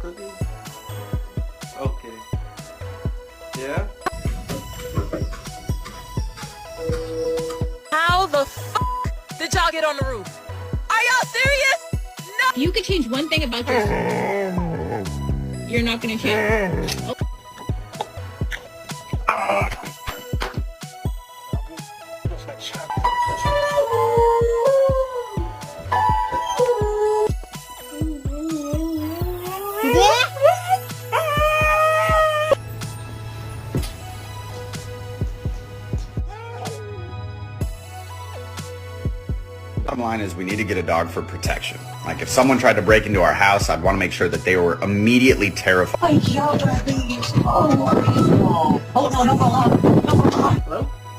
cooking? Okay. Yeah? How the f did y'all get on the roof? Are y'all serious? No! You could change one thing about yourself. You're not gonna change. Oh. Bottom line is we need to get a dog for protection. Like if someone tried to break into our house, I'd want to make sure that they were immediately terrified. Hold on, hold on. Hello?